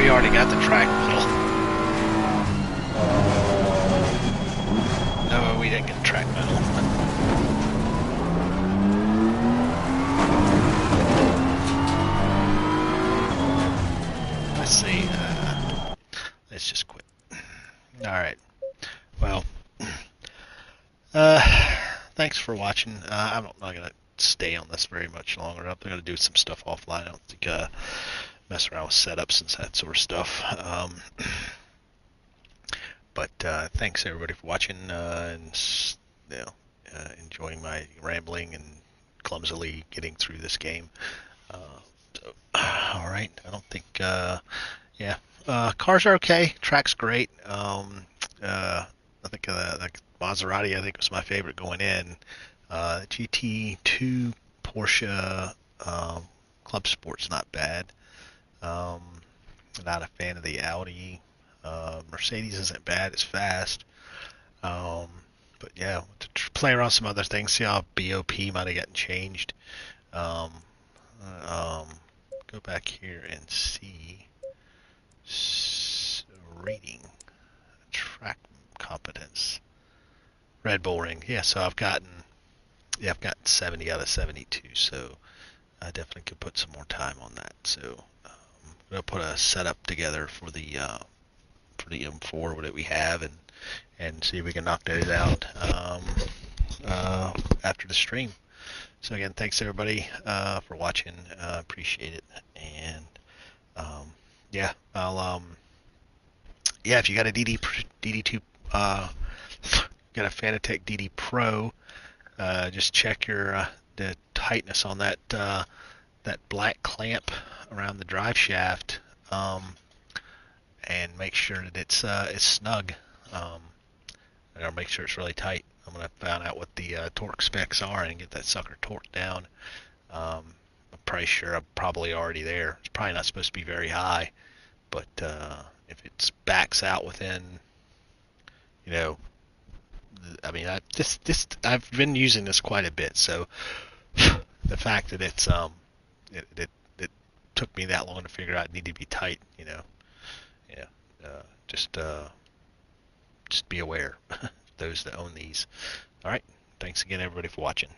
Already got the track medal. No, we didn't get the track medal. Let's see. Let's just quit. Alright. Well, thanks for watching. I'm not going to stay on this very much longer. I'm going to do some stuff offline. I don't think mess around with setups and that sort of stuff. But thanks everybody for watching, and enjoying my rambling and clumsily getting through this game. So, all right, I don't think, yeah, cars are okay. Track's great. I think like Maserati, I think was my favorite going in. GT2 Porsche Club Sport's not bad. Not a fan of the Audi. Mercedes isn't bad, it's fast. But yeah, to play around some other things, see how BOP might have gotten changed. Go back here and see rating, track competence, Red Bull Ring. Yeah, so I've gotten 70 out of 72. So I definitely could put some more time on that. So I'm gonna put a setup together for the M4 that we have, and see if we can knock those out after the stream. So again, thanks everybody for watching. Appreciate it. And yeah, I'll yeah, if you got a DD2 got a Fanatec DD Pro, just check your the tightness on that that black clamp around the drive shaft, and make sure that it's snug. And make sure it's really tight. I'm gonna find out what the torque specs are and get that sucker torqued down. I'm pretty sure I'm probably already there. It's probably not supposed to be very high, but if it backs out within, you know, I mean, I've been using this quite a bit, so the fact that it took me that long to figure out it needed to be tight, yeah, just be aware, those that own these. All right, thanks again everybody for watching.